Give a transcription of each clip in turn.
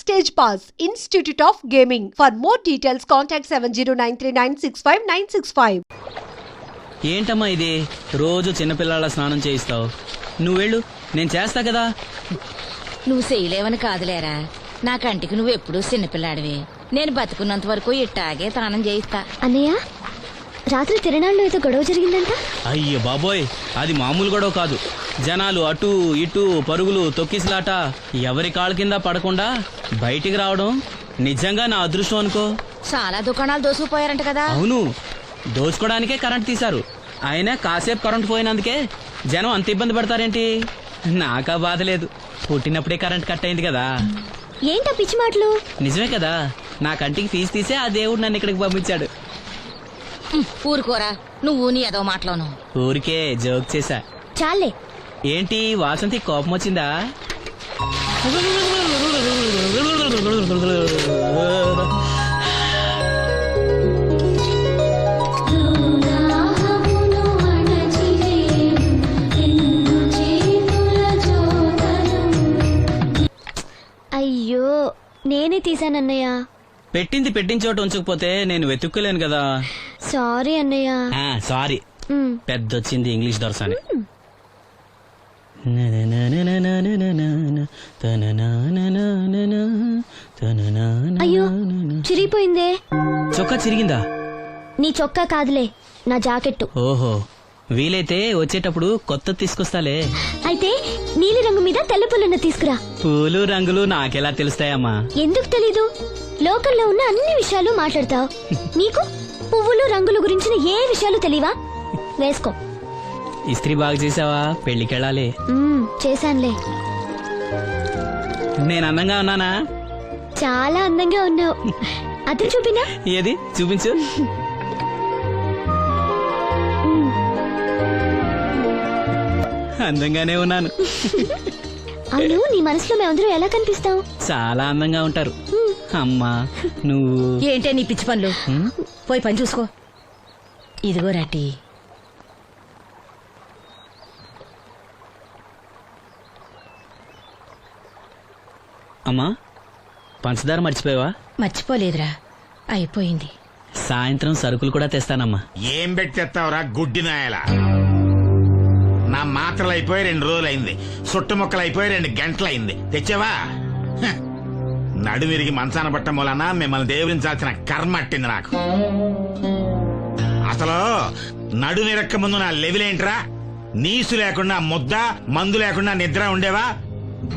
Stage Pass, Institute of Gaming. For more details, contact 7093965965. ఏంటమ్మా ఇది రోజు చిన్నపిల్లల స్నానం చేయిస్తావు? నువ్వు వెళ్ళు, నేను చేస్తా కదా. నువ్వు చేయలేవని కాదులేరా, నా కంటికి నువ్వు ఎప్పుడూ చిన్నపిల్లాడివి. నేను బతుకున్నంత వరకు ఇట్టాగే స్నానం చేయిస్తా. అన్నయ్య, రాత్రి తిరణాల్లో ఏదో గొడవ జరిగిందంట. అయ్యో బాబోయ్, అది మామూలు గొడవ కాదు. జనాలు అటు ఇటు పరుగులు, తొక్కిసలాట, ఎవరి కాళ్ళ కింద పడకుండా బయటికి రావడం నిజంగా నా అదృష్టం అనుకో. చాలా దుకాణాలు దోసుకుపోయారంట కదా. అవును, దోచుకోవడానికే కరెంట్ తీశారు. అయినా కాసేపు కరెంట్ పోయినందుకే జనం అంత ఇబ్బంది పడతారేంటి? నాకా బాధ లేదు, పుట్టినప్పుడే కరెంట్ కట్ అయింది కదా. ఏంటా పిచ్చి మాటలు? నిజమే కదా, నా కంటికి ఫీజు తీసే ఆ దేవుడు నన్ను ఇక్కడికి పంపించాడు. ఊరుకోరా, నువ్వు నీ ఏదో మాటలోను. ఊరికే జోక్ చేశా. చాలే. ఏంటి వాసంతి కోపం వచ్చిందా? అయ్యో, నేనే తీసానన్నయ్య. పెట్టింది పెట్టిన చోట ఉంచకపోతే నేను వెతుక్కోలేను కదా. సారీ అన్నయ్య. సారీ. పెద్దొచ్చింది ఇంగ్లీష్ దొరసాని. అయ్యో, చిరిగిపోయిందే. చొక్కా చిరిగిందా? నీ చొక్కా కాదులే, నా జాకెట్టు. ఓహో, వీలైతే వచ్చేటప్పుడు కొత్త తీసుకొస్తాలే. అయితే నీలి రంగు మీద తెల్ల పుల్లన్న తీసుకురా. పూలు రంగులు నాకెలా తెలుస్తాయమ్మా? ఎందుకు తెలీదు? లోకల్లో ఉన్న అన్ని విషయాలు మాట్లాడతావు. నీకు పువ్వులు రంగుల గురించిన ఏ విషయాలు తెలియవా? వేసుకో. ఇస్త్రీ బాగా చేసావా? పెళ్లికెళ్ళాలి. చేశానులే. నేను అందంగా ఉన్నానా? చాలా అందంగా ఉన్నావు. అది చూపినా? ఏది చూపించు. అందంగానే ఉన్నాను. అవును, నీ మనసులో మేమందరం ఎలా కనిపిస్తాం? చాలా అందంగా ఉంటారు. అమ్మా నువ్వు ఏంటే నీ పిచ్చి పనులు? పోయి పని చూసుకో. ఇదిగో రాటి. అమ్మా, పంచదార మర్చిపోయావా? మర్చిపోలేదురా, అయిపోయింది. సాయంత్రం సరుకులు కూడా తెస్తానమ్మా. ఏం పెట్టేస్తావురా గుడ్డి నాయలా? నా మాత్రలు అయిపోయి 2 రోజులైంది, సుట్టుముక్కలు అయిపోయి 2 గంటలైంది. తెచ్చావా? నడుమిరిగి మంచాన పట్ట మూలన మిమ్మల్ని దేవురించాల్సిన కర్మ అట్టింది నాకు. అసలు నడుమిరక్క ముందు నా లెవెలేంట్రా? నీసు లేకుండా ముద్ద, మందు లేకుండా నిద్ర ఉండేవా?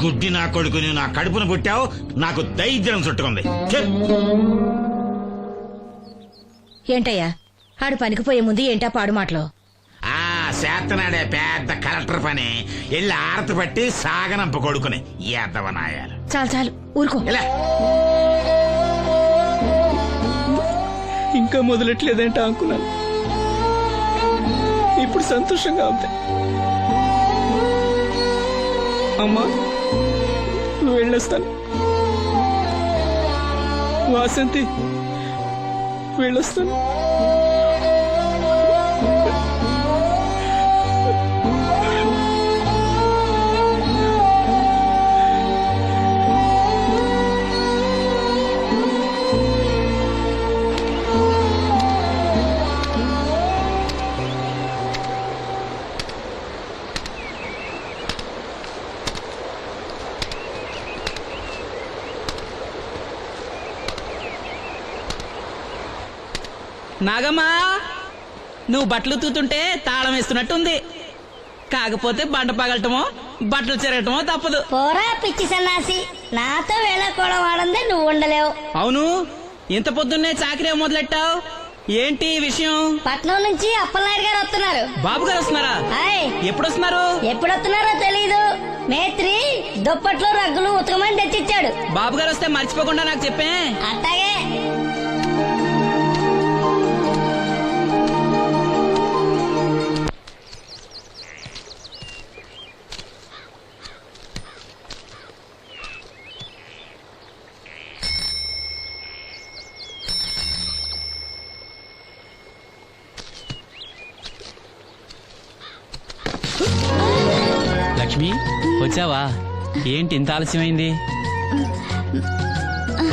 గుడ్డి నా కొడుకు, నువ్వు నా కడుపును పుట్టావు, నాకు దైద్యం చుట్టుకుంది. ఏంటయ్యా ఆడు పనికిపోయే ముందు ఏంటా పాడు మాటలు? చేతనాడే పెద్ద కలెక్టర్ పని. ఎల్లి ఆరతి పట్టి సాగనంప కొడుకుని ఎద్దవనాయాలు. చాలు చాలు, ఊరుకో. ఇంకా మొదలెట్లేదంటే అనుకున్నాను. ఇప్పుడు సంతోషంగా ఉంది. అమ్మా, నువ్వు వెళ్ళొస్తాను. వాసంతి, వెళ్ళొస్తాను. నాగమ్మా, నువ్వు బట్టలు తూతుంటే తాళం వేస్తున్నట్టుంది. కాకపోతే బండ పగలటమో బట్టలు చెరగటమో తప్పదు. పోరా పిచ్చి సన్నాసి, నాతో వేళకోవడం వాడందే నువ్వు ఉండలేవు. అవును, ఇంత పొద్దున్నే చాకరీ మొదలెట్టావు, ఏంటి విషయం? పట్నం నుంచి అప్పలనాయుడు గారు వస్తున్నారు. బాబు గారు వస్తున్నారా? ఎప్పుడు వస్తున్నారు? ఎప్పుడు వస్తున్నారో తెలీదు. మేత్రి దుప్పట్లు రగ్గులు ఉతకమని తెచ్చిచ్చాడు. బాబు గారు వస్తే మర్చిపోకుండా నాకు చెప్పే. అట్టాగే. లక్ష్మి, వచ్చావా? ఏంటి ఇంత ఆలస్యమైంది?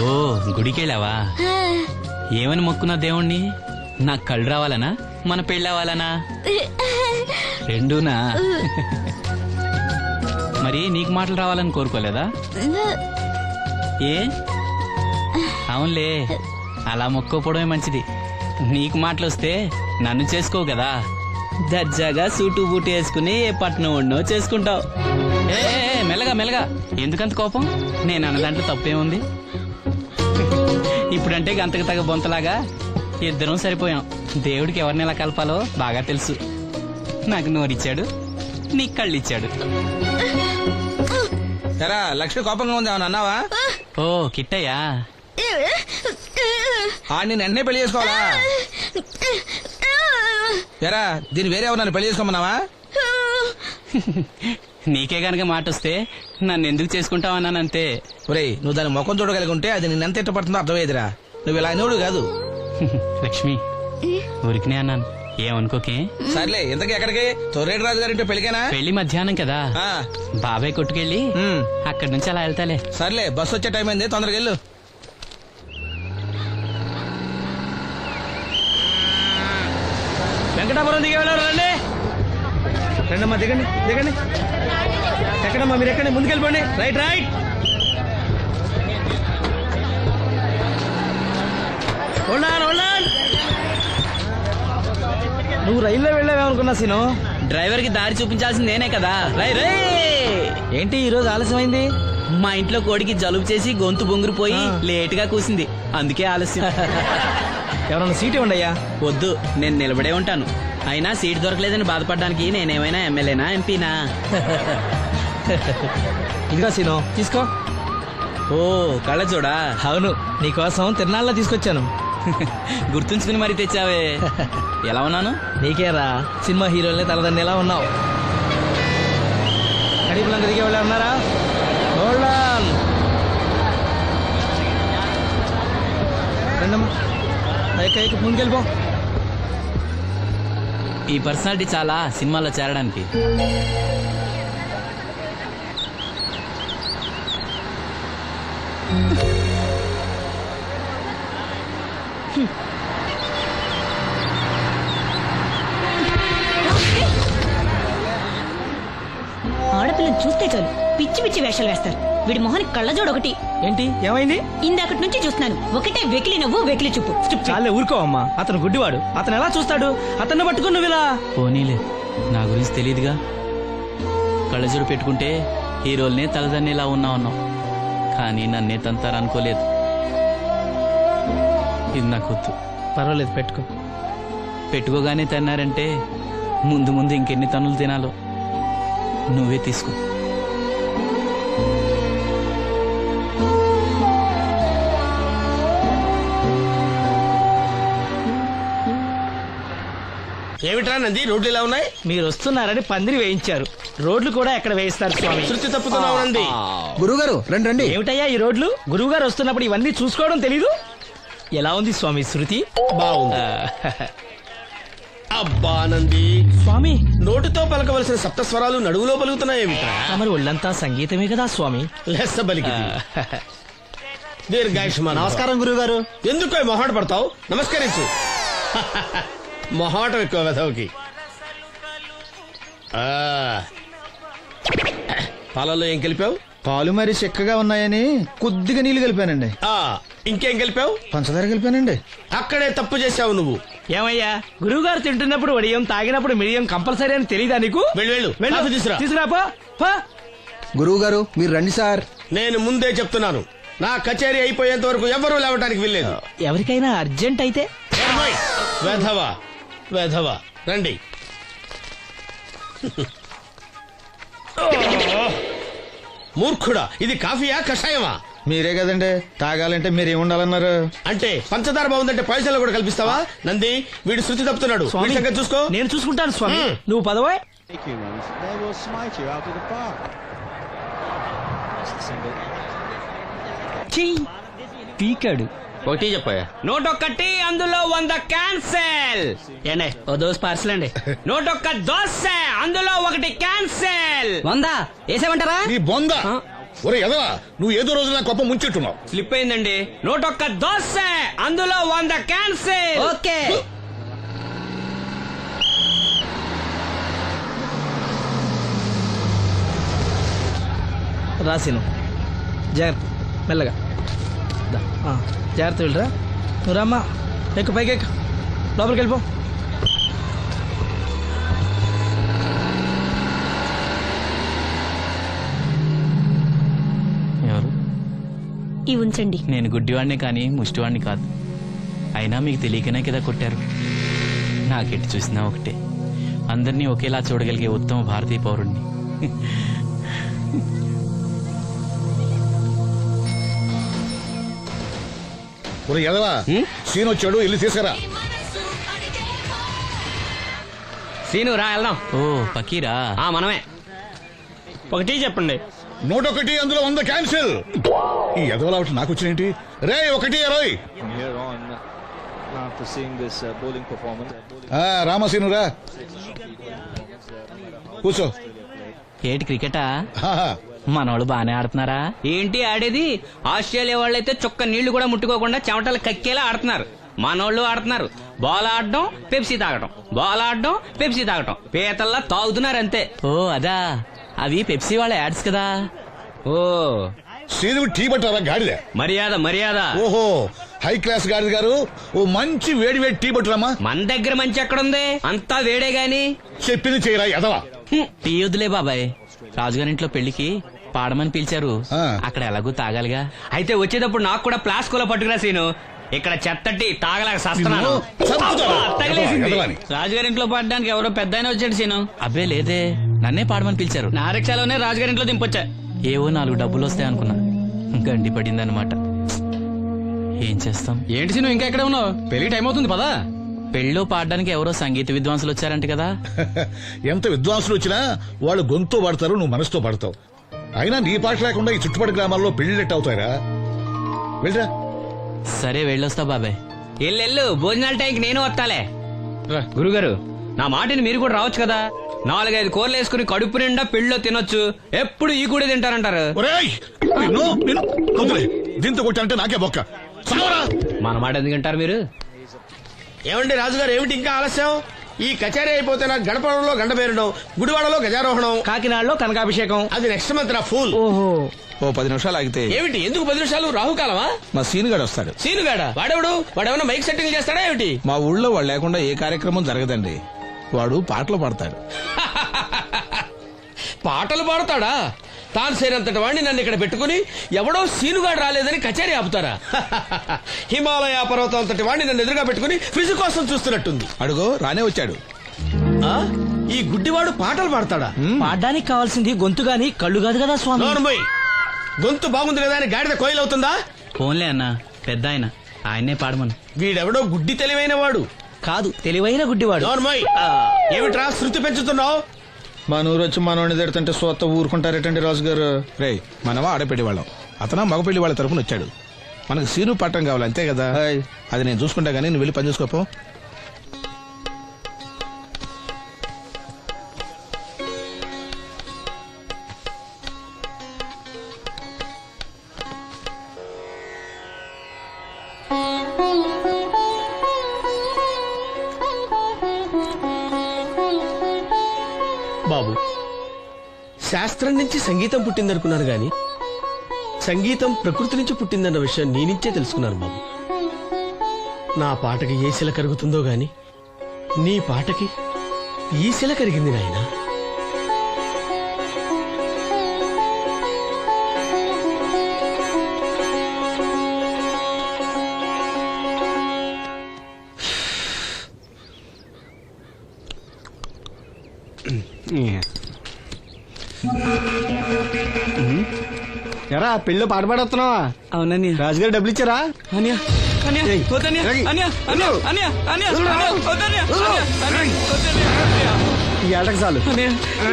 ఓ గుడికెళ్ళావా? ఏమని మొక్కున్నా దేవుణ్ణి? నాకు కళ్ళు రావాలనా, మన పెళ్ళి అవ్వాలనా? రెండూనా? మరి నీకు మాటలు రావాలని కోరుకోలేదా? ఏ అవునులే, అలా మొక్కోపోవడమే మంచిది. నీకు మాటలు వస్తే నన్ను చేసుకోవు కదా, దర్జాగా సూటు బూటు వేసుకుని ఏ పట్నం ఉండో చేసుకుంటావు. ఏ మెల్లగా మెల్లగా, ఎందుకంత కోపం? నేను అన్న దాంట్లో తప్పేముంది? ఇప్పుడంటే గంతకు తగ్గ బొంతలాగా ఇద్దరం సరిపోయాం. దేవుడికి ఎవరిని ఎలా కలపాలో బాగా తెలుసు. నాకు నోరిచ్చాడు, నీకు కళ్ళు ఇచ్చాడు. ఎరా లక్ష్మి కోపంగా ఉంది ఏమన్నా అన్నావా? ఓ కిట్టయ్యా, నేను వెంటనే పెళ్లి చేసుకోవాలా? ఎరా దీన్ని వేరే ఎవరు పెళ్లి చేసుకోమన్నావా? నీకే గనక మాట వస్తే నన్ను ఎందుకు చేసుకుంటావన్నానంతే. ఒరేయ్ నువ్వు దాని ముఖం చూడగలిగి ఉంటే అది నిన్నెంత ఇష్టపడుతుందో అర్థమయ్యేదిరా. నువ్వు ఇలా అనేవాడు కాదు. లక్ష్మి ఊరికినే అన్నాను, ఏమనుకోకే. సర్లే ఇంతకీ ఎక్కడికి? తొర్రేటి రాజు గారింటే పెళ్ళికేనా? పెళ్లి మధ్యాహ్నం కదా, ఆ, బాబాయ్ కొట్టుకెళ్ళి అక్కడి నుంచి అలా వెళ్తాలే. సర్లే బస్సు వచ్చే టైం అయింది, తొందరగా వెళ్ళు. వెంకటాపురం దిగే వెళ్ళారు. రండి రండమ్మా, దిగండి దిగండి. ఎక్కడమ్మా మీరు? ఎక్కండి, ముందుకెళ్ళిపోండి. Right right. నువ్వు రైల్లో వెళ్ళావేమనుకున్నా సీను. డ్రైవర్ కి దారి చూపించాల్సింది నేనే కదా. రై రే, ఏంటి ఈ రోజు ఆలస్యమైంది? మా ఇంట్లో కోడికి జలుబు చేసి గొంతు బొంగురుపోయి లేట్ గా కూసింది, అందుకే ఆలస్యం. ఎవరన్నా సీట్ ఇవ్వండి అయ్యా. వద్దు, నేను నిలబడే ఉంటాను. అయినా సీట్ దొరకలేదని బాధపడడానికి నేనేమైనా ఎమ్మెల్యేనా, ఎంపీనా? ఇదిగో సీను తీసుకో. ఓ కళ్ళజోడా? అవును, నీకోసం తిరునాళ్ళ తీసుకొచ్చాను. గుర్తుంచుకుని మరీ తెచ్చావే. ఎలా ఉన్నాను? నీకేరా, సినిమా హీరోల్ని తలదన్ని ఎలా ఉన్నావు? కడిపులంక దిగే వాళ్ళు ఉన్నారా? రండమ్మా, ముందుకెళ్ళిపో. ఈ పర్సనాలిటీ చాలా సినిమాలో చేరడానికి. ఆడపిల్లని చూస్తే చాలు పిచ్చి పిచ్చి వేషాలు వేస్తారు. వీడి మొహానికి కళ్ళజోడు ఒకటి. ఏంటి ఏమైంది? ఇందాకటి నుంచి చూస్తున్నాను, ఒకటే వెకిలి నవ్వు వెకిలి చూపు. చాలే ఊరుకో అమ్మా, అతను గుడ్డివాడు. అతను ఎలా చూస్తాడు? అతన్ని పట్టుకుని నువ్వు ఇలా. పోనీలే, నా గురించి తెలియదుగా. కళ్ళజోడు పెట్టుకుంటే హీరోల్నే తలదన్నేలా ఉన్నావు, కానీ నన్నే తంతారనుకోలేదు. ఇది నాకు వద్దు. పర్వాలేదు పెట్టుకో. పెట్టుకోగానే తన్నారంటే ముందు ముందు ఇంకెన్ని తన్నులు తినాలో నువ్వే తీసుకో. ఏమిట్రా నంది రోడ్లు ఇలా ఉన్నాయి? మీరు వస్తున్నారని పందిరి వేయించారు. రోడ్లు కూడా ఎక్కడ వేయిస్తారు స్వామి? శృతి తప్పుతున్నావు నంది. గురుగారు రండి రండి. ఏమిటయ్యా ఈ రోడ్లు? గురువు గారు వస్తున్నప్పుడు ఇవన్నీ చూసుకోవడం తెలీదు? ఎలా ఉంది స్వామి శృతి? బాగుంది. అబ్బా నంది, స్వామి నోటితో పలకవలసిన సప్తస్వరాలు నడువులో పలుకుతున్నాయేమిట్రా? మరి ఒళ్ళంతా సంగీతమే కదా స్వామి. లెస్స బలికి దీర్ఘాయుష్మాన్. నమస్కారం గురువు గారు. ఎందుకో మొహాట పడతావు? నమస్కరించు. మొహాటం ఎక్కువ వెధవుకి. పాలల్లో ఏం కలిపావు? పాలు మరి చిక్కగా ఉన్నాయని కొద్దిగా నీళ్లు కలిపానండి. ఇంకేం కలిపావు? పంచదార కలిపానండి. అక్కడే తప్పు చేశావు నువ్వు. ఏమయ్యా, గురువు గారు తింటున్నప్పుడు వడియం, తాగినప్పుడు మిడియం కంపల్సరీ అని తెలీదా నీకు? వెళ్ళు కాఫీ తీసురా. తీసుకురాపో. గురువు గారు మీరు రండి సార్. నేను ముందే చెప్తున్నాను, నా కచేరీ అయిపోయేంత వరకు ఎవరూ లేవటానికి వెళ్ళలేదు. ఎవరికైనా అర్జెంట్ అయితే వేధవా రండి. మూర్ఖుడా, ఇది కాఫీయా కషాయమా? మీరే కదండి తాగాలంటే మీరు ఏముండాలన్నారు? అంటే పంచదార బాగుందంటే పైసలు కూడా కల్పిస్తావా? నంది, వీడు శృతి తప్పుతున్నాడు. వీడి సంగతి చూసుకో. నేను చూసుకుంటాను స్వామి, నువ్వు పదవా. పీకాడు. ఒకటి చెప్పాయా? 101 అందులో 100 క్యాన్సెల్. ఏండే ఓ దోశ పార్సల్ అండి. 101 దోశ అందులో 1 క్యాన్సెల్. 100 వేసేమంటారా? నీ బొంద ఒరే ఎదవా, నువ్వు ఏదో రోజు నా గొప్ప ముంచెట్టున్నావు. స్లిప్ అయిందండి. 101 దోశ, అందులో 100 క్యాన్సిల్. ఓకే. రాసిను జాగ్రత్త, మెల్లగా జాగ్రత్త వెళ్ళరా. నువ్వు రామ్మా, ఎక్కు పైకి ఎక్కు, లోపలికి వెళ్ళిపో. ఎవరు? ఇవి ఉంచండి. నేను గుడ్డివాడిని కానీ ముష్టివాడిని కాదు. అయినా మీకు తెలియకనే కదా కొట్టారు. నాకెట్టి చూసినా ఒకటే, అందరినీ ఒకేలా చూడగలిగే ఉత్తమ భారతీయ పౌరుణ్ణి. ఒరే ఎదవా, సీన్ వచ్చాడు, ఇల్లు తీసుకురా. సీను రా వెళ్దాం. ఓ పకీరా, మనమే. ఒకటి చెప్పండి. 101, అందులో 100 క్యాన్సిల్. ఈ ఎదవలా ఒకటి నాకు వచ్చినేంటి? రే 120. రామసీను రా, కూర్చో. ఏటి క్రికెటా? ఆహా. మనోళ్ళు బానే ఆడుతున్నారా? ఏంటి ఆడేది? ఆస్ట్రేలియా వాళ్ళైతే చుక్క నీళ్లు కూడా ముట్టుకోకుండా చెమటలు కక్కేలా ఆడుతున్నారు. మనోళ్ళు ఆడుతున్నారు బాల్ ఆడడం, పెప్సీ తాగటం, బాల్ ఆడడం, పెప్సీ తాగటం, పీతల్లా తాగుతున్నారు అంతే. ఓ అదా, అవి పెప్సీ వాళ్ళ యాడ్స్ కదా. ఓ సీను టీ పట్టారా గాడిద? మర్యాద మర్యాద. ఓహో, హై క్లాస్ గాడిద గారు, ఓ మంచి వేడి వేడి టీ పట్టురామా. మన దగ్గర మంచి ఎక్కడుంది, అంతా వేడే గాని. చెప్పింది చేయరా ఎదవా. టీ వద్దులే బాబాయ్, రాజుగారింట్లో పెళ్లికి పాడమని పిలిచారు, అక్కడ ఎలాగూ తాగాలిగా. అయితే వచ్చేటప్పుడు నాకు కూడా ప్లాస్కోలో పట్టుకురా సీను. ఇక్కడ చెత్తటి తాగలేక సస్తున్నాను. రాజుగారింట్లో పాడడానికి ఎవరో పెద్ద ఆయన వచ్చాడు సీను. అబ్బే లేదే, నన్నే పాడమని పిలిచారు. నా రిక్షాలోనే రాజుగారింట్లో దింపొచ్చా. ఏవో 4 డబ్బులు వస్తాయి అనుకున్నా, గండి పడిందనమాట. ఏం చేస్తాం? ఏంటి సీను ఇంకా ఎక్కడ ఉన్నావు? పెళ్లి టైం అవుతుంది పదా. పెళ్ళిలో పాడడానికి ఎవరో సంగీత విద్వాంసులు వచ్చారంట కదా. ఎంత విద్వాంసులు వచ్చినా వాళ్ళు గొంతు పాడతారు, నువ్వు మనసుతో పాడతావు. అయినా నీ పాట లేకుండా ఈ చుట్టుపక్కల గ్రామాల్లో పెళ్లిళ్ళెట్ అవుతాయిరా. వెళ్ళరా. సరే వెళ్ళొస్తా బాబాయ్. ఎల్లెళ్ళు, భోజనాల టైంకి నేను వస్తాలే. గురుగారు, నా మాటిని మీరు కూడా రావచ్చు కదా. 4-5 కూరలు వేసుకుని కడుపు నిండా పెళ్ళిలో తినొచ్చు. ఎప్పుడు ఈ కూడా తింటారంటారు. దీంతో కొట్టానంటే నాకే బొక్క. మన మాట ఎందుకంటారు మీరు? ఏమండి రాజుగారు, ఏమిటి ఇంకా ఆలస్యం? ఈ కచేరీ అయిపోతే నాకు గడపడంలో గండ పేరడం, గుడివాడలో గజారోహణం, కాకినాడలో కనకాభిషేకం. అది నెక్స్ట్ మంత్ నా ఫూల్. ఓహో, ఓ 10 నిమిషాలు ఆగితే. ఏమిటి, ఎందుకు 10 నిమిషాలు? రాహుకాలమా? మా సీనుగాడు వస్తాడు. సీనుగాడా? వాడేమన్నా మైక్ సెట్టింగ్ చేస్తాడా ఏమిటి? మా ఊళ్ళో వాడు లేకుండా ఏ కార్యక్రమం జరగదండి. వాడు పాటలు పాడతాడు. పాటలు పాడతాడా? తాను సేనంతటి వాడిని నన్ను ఇక్కడ పెట్టుకుని ఎవడో సీనుగాడు రాలేదని కచేరీ ఆపుతారా? హిమాలయ పర్వతం అంతటి వాడిని నన్ను ఎదురుగా పెట్టుకుని ఫ్రిజ్ కోసం చూస్తున్నట్టుంది. అడుగో రానే వచ్చాడు. ఈ గుడ్డివాడు పాటలు పాడతాడా? పాడడానికి కావాల్సింది గొంతు గాని కళ్ళు కాదు కదా స్వామి. గొంతు బాగుంది కదా అని గాడిద కోయిలవుతుందా? ఫోన్లే అన్న, పెద్ద ఆయన, ఆయన్నే పాడమను. వీడెవడో గుడ్డి తెలివైన వాడు కాదు, తెలివైన గుడ్డివాడు. ఏమిట్రా శృతి పెంచుతున్నావు? మన ఊరు వచ్చి మనోడిని తిడుతుంటే సొత్త ఊరుకుంటారేటండి రాజుగారు. రే, మనవా ఆడపెళ్లివాళ్ళం, అతను మగపెళ్లి వాళ్ళ తరఫున వచ్చాడు. మనకు సీను పట్టం కావాలి అంతే కదా. అది నేను చూసుకుంటా గానీ నువ్వు వెళ్ళి పని చూసుకోపో. బాబు, శాస్త్రం నుంచి సంగీతం పుట్టిందనుకున్నాను గాని సంగీతం ప్రకృతి నుంచి పుట్టిందన్న విషయం నీ నుంచే తెలుసుకున్నాను బాబు. నా పాటకి ఏ శిల కరుగుతుందో గాని నీ పాటకి ఈ శిల కరిగింది నాయనా. ఎరా పెళ్ళి పాట పాడుతున్నావా? అవునని. రాజుగారు డబ్బులు ఇచ్చారా? ఈ ఏటకు చాలు.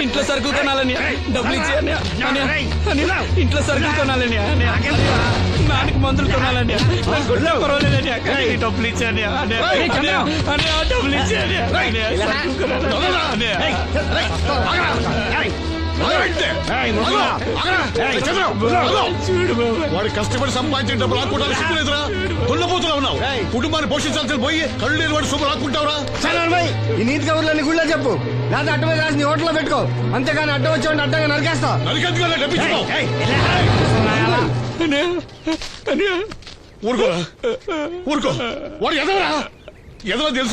ఇంట్లో సరుకులు కొనాలని డబ్బులు ఇచ్చే. ఇంట్లో సరుకులు కొనాలని, నానికి మందులు కొనాలని, పర్వాలేదని డబ్బులు ఇచ్చాను. డబ్బులు ఇచ్చాను. వాడి కష్టపడి సంపాదించిన డబ్బులు ఆకుంటారు సిగ్గులేదురా దున్నపోతులా ఉన్నావు కుటుంబాన్ని పోషించాల్సిన పోయి కళ్ళు లేని వాడి సొమ్ము లాక్కుంటావురా ఈ నీతి కబుర్లన్నీ గుళ్ళో చెప్పు లేదా అడ్డ మీద రాసి నీ హోటల్లో పెట్టుకో అంతేగాని అడ్డం వచ్చి అడ్డంగా నరికేస్తా ఊరుకోరా ఊరుకో వాడు ఎదవరా ఎదవ తెలుసు